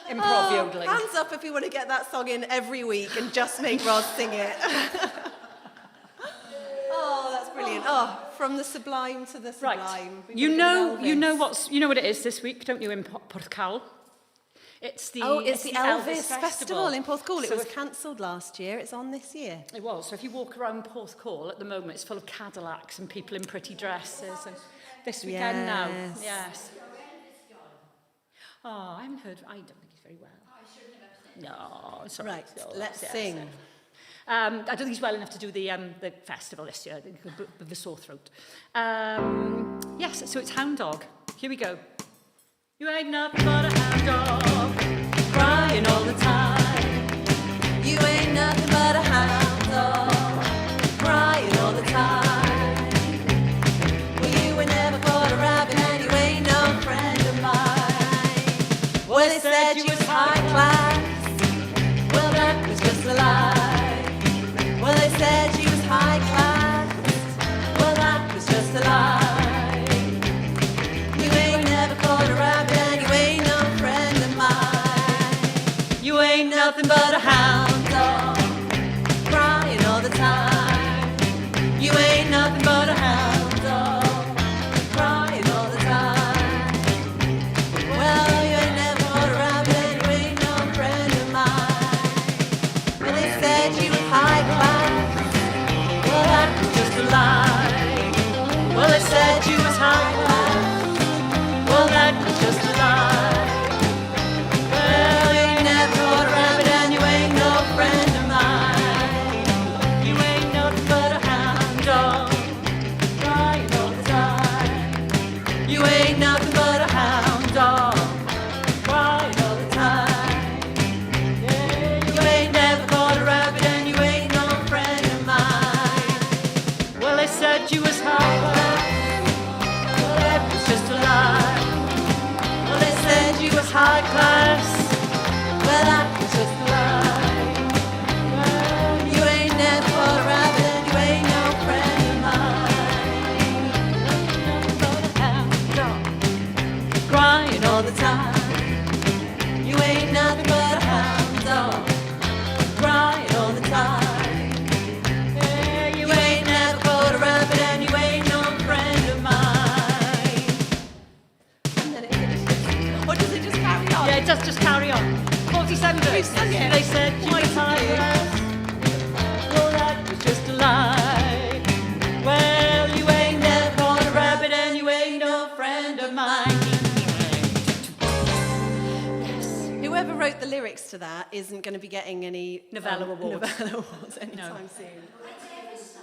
Improv yodeling. Hands up if you want to get that song in every week and just make Roz sing it. Oh, that's brilliant. Oh, from the sublime to the sublime. Right. We've You got know Elvis. what it is this week, don't you, in Porthcawl? It's the It's the Elvis Festival Festival in Porthcawl. It So was if- cancelled last year. It's on this year. It was. So if you walk around Porthcawl at the moment, it's full of Cadillacs and people in pretty dresses. And this weekend now. Yes. Yes. Oh, I haven't heard. I don't think he's very well. No, it's all Right, No, let's yes, sing. yes. I don't think he's well enough to do the festival this year. I think with the sore throat. Yes, so it's Hound Dog. Here we go. You ain't nothing but a hound dog, crying all the time. You ain't nothing but a hound dog, crying all the time. Well, you ain't never caught a rabbit and you ain't no friend of mine. Well, they said you was high class. Well, that was just a lie. Well, they said you was high class. Well, that was just a lie. You ain't never caught a rabbit and you ain't no friend of mine. You ain't nothing but a hound dog, crying all the time. You ain't nothing but a hound dog, crying all the time. Well, you ain't never caught a rabbit and you ain't no friend of mine. Well, they said you was high class. Well, that was just a lie. Well, they said you was high class. Well, that was just a lie. Well, you ain't never caught a rabbit and you ain't no friend of mine. You ain't nothing but a hound dog, crying all the time. You ain't nothing but a hound dog, crying all the time. Yeah, you ain't never caught a rabbit and you ain't no friend of mine. Well, they said you was high class. Well, that was just a lie. Well, they said you was high class. Well, that was just a lie. Well, you ain't never caught a rabbit and you ain't no friend of mine. But a hound dog, crying all the time. You ain't nothing but a hound dog, crying all the time. Yeah, you ain't never caught a rabbit and you ain't no friend of mine. And then it finishes. Or does it just carry on? Yeah, it does just carry on. 47 verses. sung it. They said you was high class. Well, that was just a lie. Well, you ain't never caught a rabbit and you ain't no friend of mine. Yes. Whoever wrote the lyrics to that isn't going to be getting any Novella awards. Novella awards anytime soon. I never sang,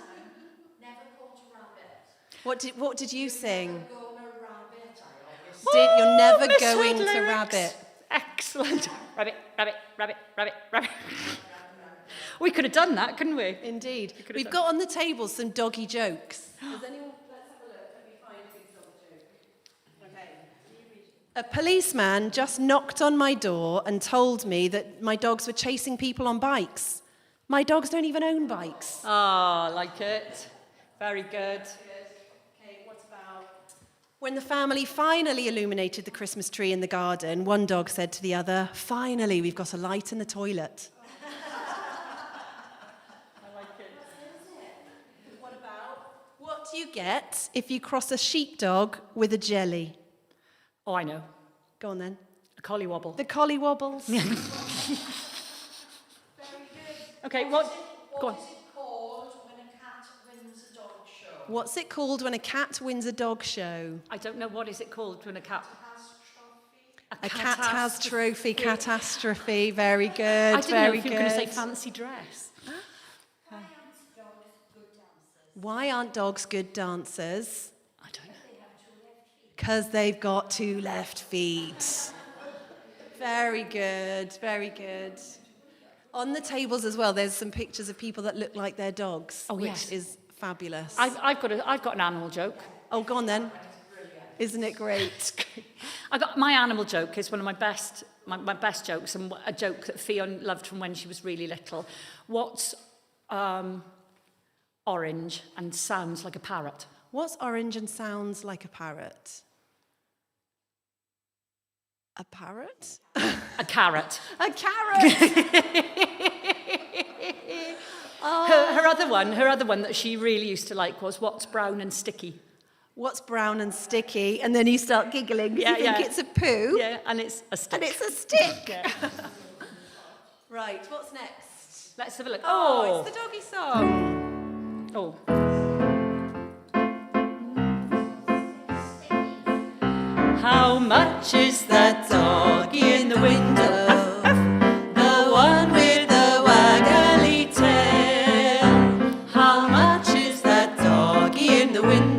never caught a rabbit. What did you sing? Go on a rabbit, I always You're never misheard going to lyrics. rabbit. Excellent. Rabbit, rabbit, rabbit, rabbit, rabbit. We could have done that, couldn't we? Indeed. could've We've done. got on the table some doggy jokes. Does anyone? Let's have a look. Let me find a good dog joke. Okay. A policeman just knocked on my door and told me that my dogs were chasing people on bikes. My dogs don't even own bikes. Oh, I like it. Very good. Okay, what about? When the family finally illuminated the Christmas tree in the garden, one dog said to the other, "Finally, we've got a light in the toilet." I like it. What about? What do you get if you cross a sheepdog with a jelly? Oh, I know. Go on then. A collie wobble. The collie wobbles. Okay, what? Go on. What is it called when a cat wins a dog show? What's it called when a cat wins a dog show? I don't know what is it called when a cat. A cat has trophy, catastrophe. Very good, I didn't know very if you were going to say good. fancy dress. Why aren't dogs good dancers? Why aren't dogs good dancers? I don't know. Because they've got two left feet. Very good, very good. On the tables as well, there's some pictures of people that look like their dogs, Oh, which yes. is fabulous. I've got an animal joke. Oh, go on then. Isn't it great? I got my animal joke is one of my best jokes, and a joke that Fionn loved from when she was really little. orange and sounds like a parrot. What's orange and sounds like a parrot? A parrot? A carrot. A carrot! Her other one that she really used to like was What's Brown and Sticky. What's brown and sticky? And then you start giggling because you think it's a poo. Yeah, and it's a stick. And it's a stick. Yeah. Right, what's next? Let's have a look. Oh, it's the doggy song. Oh. How much is that doggy in the window? The one with the waggly tail. How much is that doggy in the window?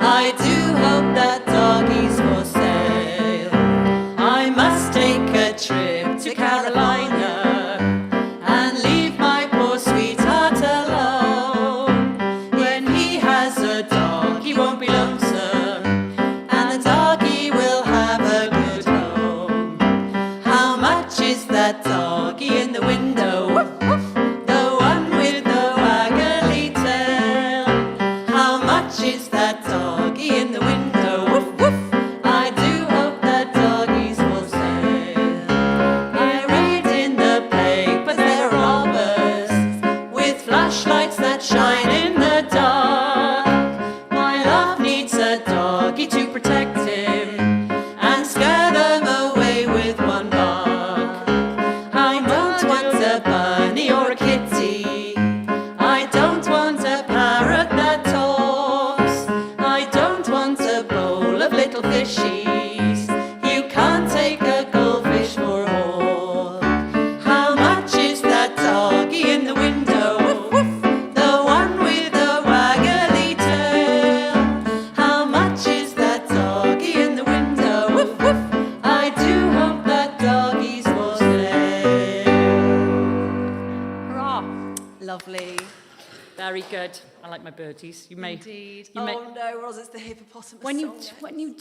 I do hope that doggy's for sale. I must take a trip to Carolina and leave my poor sweetheart alone. When he has a dog, he won't be lonesome. That doggy in the window, the one with the waggly tail. How much is that doggy in the window? I do hope that doggy's for sale. I read in the paper there are robbers with flashlights that shine in the dark. My love needs a doggy to protect him and scare them away with one bark. A bunny or a kitty. I don't want a parrot that talks. I don't want a bowl of little fishies. You can't take a goldfish for all. How much is that doggy in the window? The one with the waggly tail. How much is that doggy in the window? I do hope that doggy's for sale. Lovely. Very good. I like my birdies. You may. Indeed. You may, no, Roz, it's the hippopotamus when song. you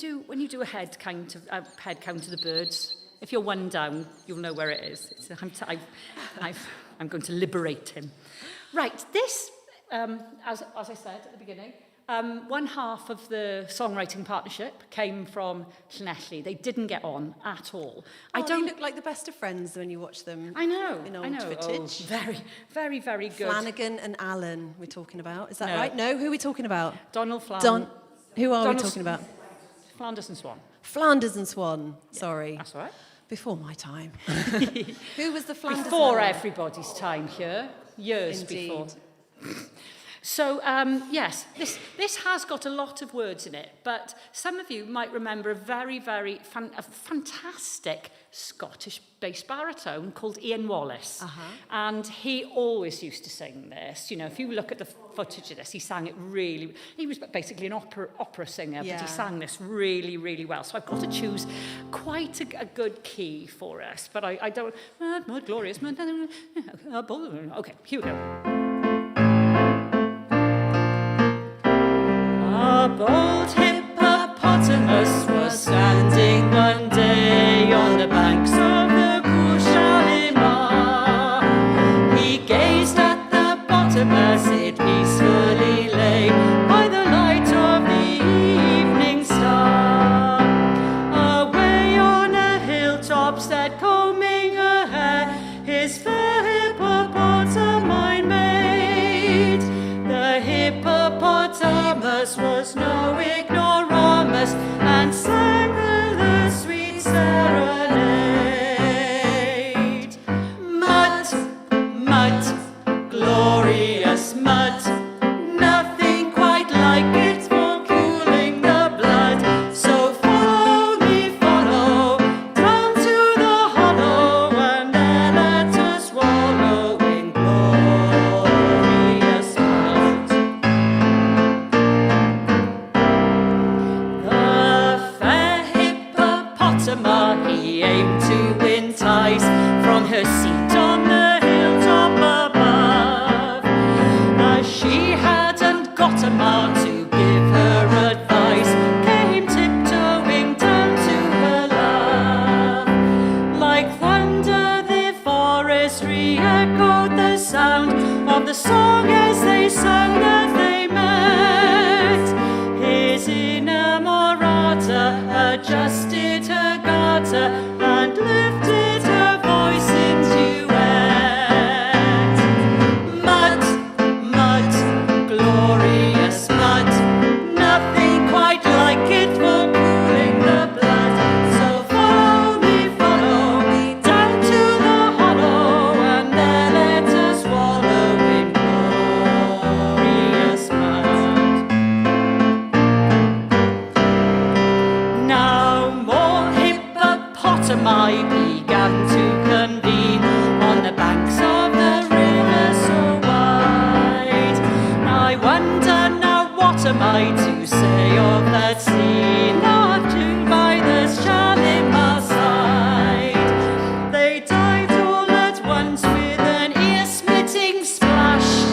do a head count of the birds, if you're one down, you'll know where it is. I'm going to liberate him. Right. This, as I said at the beginning, one half of the songwriting partnership came from Llanelli. They didn't get on at all. They look like the best of friends when you watch them. I know. In old I know. footage. Oh, very, very, very good. Flanagan and Alan we're talking about. Is that No. right? No, who are we talking about? Donald Flan. Who are we Donald talking about? Flanders and Swan. Flanders and Swan. Sorry. That's all right. Before my time. Who was the Flanders Before and Alan? everybody's time here. Years Indeed. before. So, yes, this has got a lot of words in it, but some of you might remember a very, very fantastic Scottish bass baritone called Ian Wallace. And he always used to sing this. You know, if you look at the footage of this, he sang it really... He was basically an opera singer, but he sang this really, really well. So I've got to choose quite a good key for us, but I don't... My glorious... Okay, here we go. A bold hippopotamus was standing one day on the banks of the Gushalima. He gazed at the bottom as it peacefully lay by the light of the evening star. Away on a hilltop sat combing a hare, his fair hippopotamine maid. The hippopotamus was no ignoramus and sang her the sweet serenade. Mud, mud, glorious mud, nothing quite like it for cooling the blood. So follow me, follow, down to the hollow, and then let us wallow in glorious mud. He aimed to entice from her seat on the hilltop above. As she hadn't got a man to give her advice, came tiptoeing down to her love. Like thunder the forest re-echoed the sound of the song as they autumn I began to convene on the banks of the river so wide. I wonder now what am I to say of that scene, not to by the Shalimar side. They died all at once with an ear-splitting splash,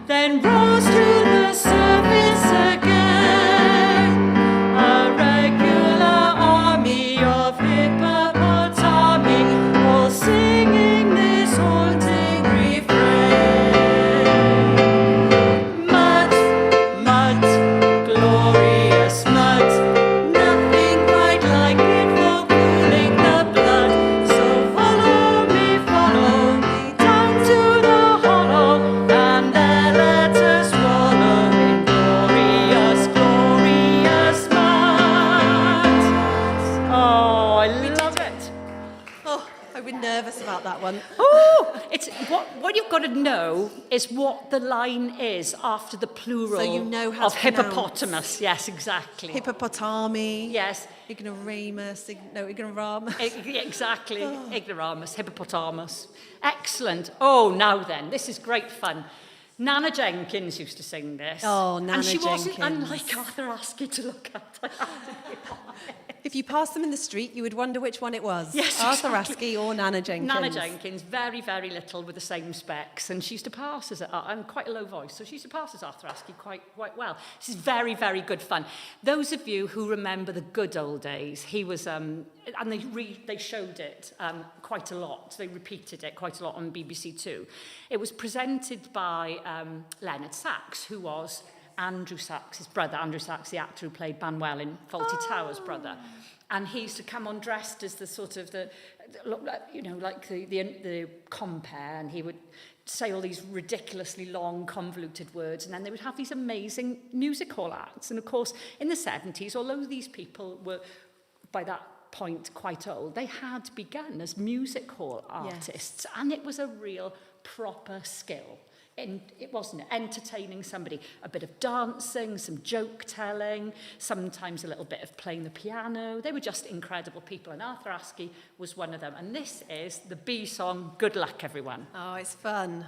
then rose to the surface again. A regular army of hippopotami, all singing this haunting refrain. Mud, mud, glorious mud, nothing quite like it for cooling the blood. So follow me down to the hollow, and there let us wallow in glorious, glorious mud. Oh, I love it. Oh, I've been nervous about that one. Oh, it's what you've got to know is what the line is after the plural So you know how of to pronounce. hippopotamus. Yes, exactly. Hippopotami. Yes. Ignoramus. Ignoramus. Exactly. Ignoramus, hippopotamus. Excellent. Oh, now then, this is great fun. Nana Jenkins used to sing this. Oh, Nana And she wasn't Jenkins. unlike Arthur Askey to look at. If you passed them in the street, you would wonder which one it was. Yes, Arthur exactly. Askey or Nana Jenkins. Nana Jenkins, very, very little with the same specs, and she used to pass as and quite a low voice, so she used to pass as Arthur Askey quite well. This is very, very good fun. Those of you who remember the good old days, he was, and they showed it quite a lot. They repeated it quite a lot on BBC Two. It was presented by Leonard Sachs, who was Andrew Sachs, his brother, Andrew Sachs, the actor who played Banwell in Fawlty Towers' brother. And he used to come on dressed as the sort of like the compere, and he would say all these ridiculously long, convoluted words, and then they would have these amazing music hall acts. And of course, in the 70s, although these people were, by that point, quite old, they had begun as music hall artists, and it was a real proper skill. It wasn't entertaining somebody, a bit of dancing, some joke telling, sometimes a little bit of playing the piano. They were just incredible people, and Arthur Askey was one of them. And this is the B song, Good Luck, Everyone. Oh, it's fun.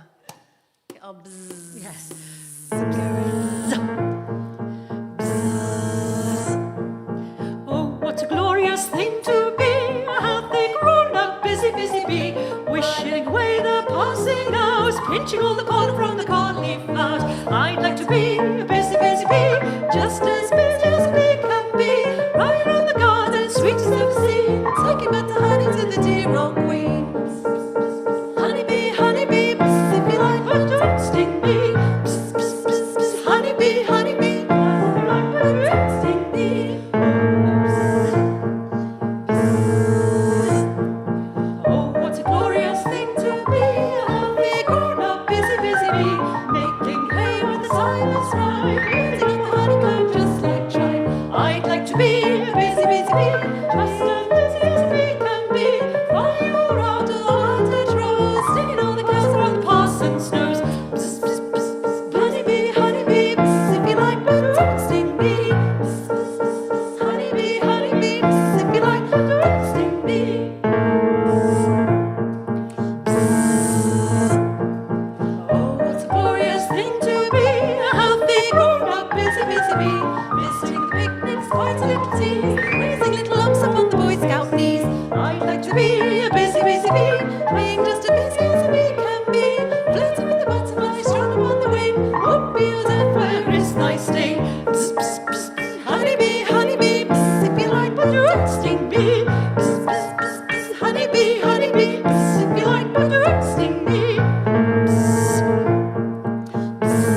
Oh, bzzz. Yes. Oh, what a glorious thing to be, a healthy, grown-up, busy, busy bee, wishing away the passing hours, pinching all the pollen from the cauliflowers. I'd like to be a busy, busy bee, just as busy as a bee can be, right around the garden, sweetest of the sea, taking back the honey to the dear old queen. Honeybee, honeybee, psst, if you like, but don't sting me. Psst, psst, psst, psst, honeybee, honeybee, if you like, but don't sting me. Oh, what a glorious thing to be, a healthy, grown-up, busy, busy bee, making hay when the time is right, using up the honeycomb just like trying. I'd like to be a busy, busy bee, just as busy as a bee can be, flying all around the cottage rows, stinging all the cows around the parson's nose. Psst, psst, psst, psst, honeybee, psst, if you like, but don't sting me. Psst, psst, psst, honeybee, psst, if you like, but don't sting me. Oh, what a glorious thing to be, a healthy, grown-up, busy, busy bee, visiting the picnics, quite a little tease, raising little lumps up on the Boy Scout knees. I'd like to be a busy, busy bee, being just as busy as a bee can be, flirting with the butterflies, strung upon the wing, whoopee was that for a wrist nice sting. Psst, psst, psst, honeybee, psst, if you like, but don't sting me. Psst, psst, psst, psst, honeybee, psst, if you like, but don't sting me. Psst, psst.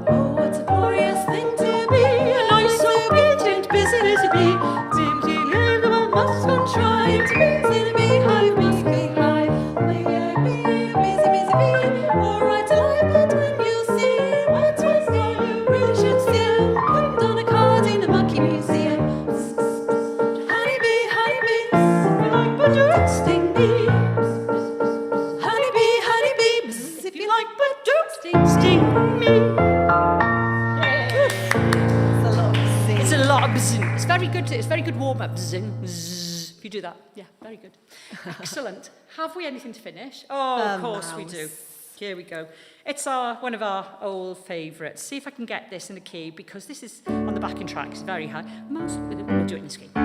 Oh, what a glorious thing to be, a nice, obedient, busy, busy bee, simply live about must contrive to be in a beehive, making life. May I be a busy, busy bee, all right alive, but when you see what's what's there, you really should see it, pinned on a card in a monkey museum. Psst, psst, psst. Honeybee, psst, if you like, but don't sting me. Honeybee, psst, if you like, but don't sting me. It's a lot of bzzing. It's a lot of bzzing. It's very good warm-up bzzing. Zzz. You do that? Yeah, very good. Excellent. Have we anything to finish? Oh, of course we do. Here we go. It's one of our old favourites. See if I can get this in the key, because this is on the backing track. It's very high. Mouse, we'll do it in this key. A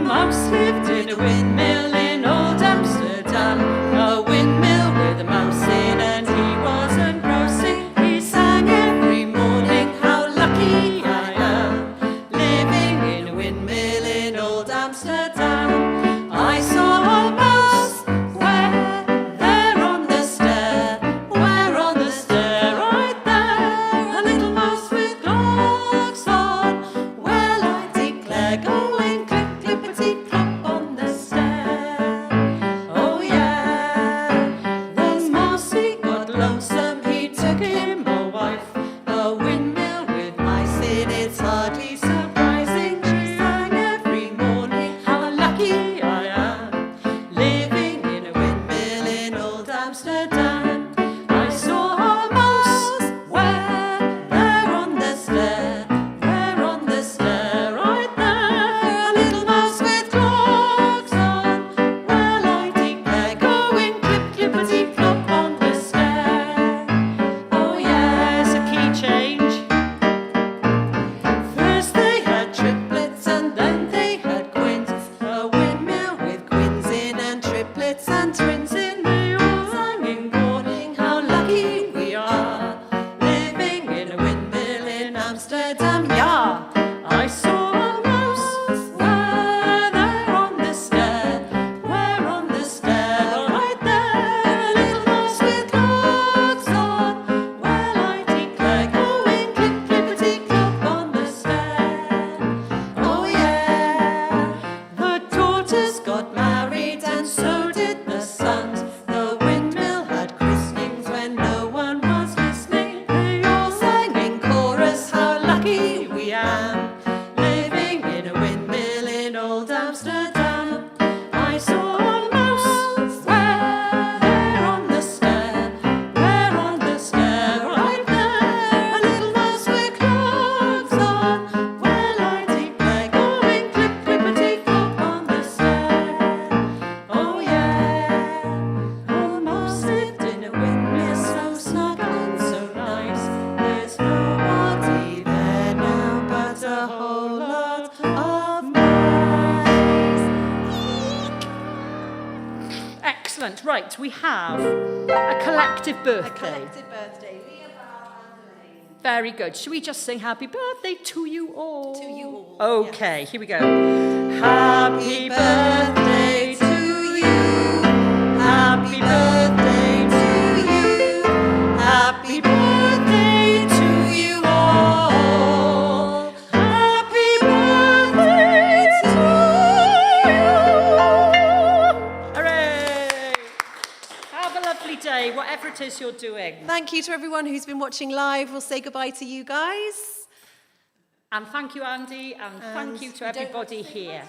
mouse lived in a windmill in old Amsterdam. A windmill with a mouse in, and he wasn't grousing. He sang every morning, how lucky I am, living in a windmill in old Amsterdam. I saw a mouse there on the stair, right there, a little mouse with clogs on. Well, I declare, going clip, clippity, clop on the stair. Oh yeah, the mousey got lonesome, he took him a wife. A windmill with mice in, it's hardly surprising. She sang every morning, how lucky I am, living in a windmill in old Amsterdam. I saw a mouse there on the stair, right there, a little mouse with clogs on. Well, I declare, going clip, clippity, clop on the stair. Oh yes, a key change. First they had triplets, and then they had twins. A windmill with twins in, and triplets and twins in. They all sang in morning, how lucky we are, living in a windmill in Amsterdam. Yeah, I saw a mouse there on the stair, right there, a little mouse with clogs on. Well, I declare, going clip, clippity, clop on the stair. Oh yeah, the daughters got married, and so did the sons. The windmill had christenings when no one was listening. They all sang in chorus, how lucky we am, living in a windmill in old Amsterdam. I saw a mouse there on the stair, right there, a little mouse with clogs on. Well, I declare, going clip, clippity, clop on the stair. Oh yeah, a mouse lived in a windmill, so snug and so nice. There's nobody there now but a whole lot of mice. Excellent. Right, we have a collective A birthday. collective birthday. Leah, Val, and Elaine. Very good. Should we just sing happy birthday to you all? To you all, Okay, here we go. Happy birthday to you. Happy birthday to you. Happy birthday to you all. Happy birthday to you. Hooray! Have a lovely day, whatever it is you're doing. Thank you to everyone who's been watching live. We'll say goodbye to you guys. And thank you, Andy, and thank you to we don't everybody here.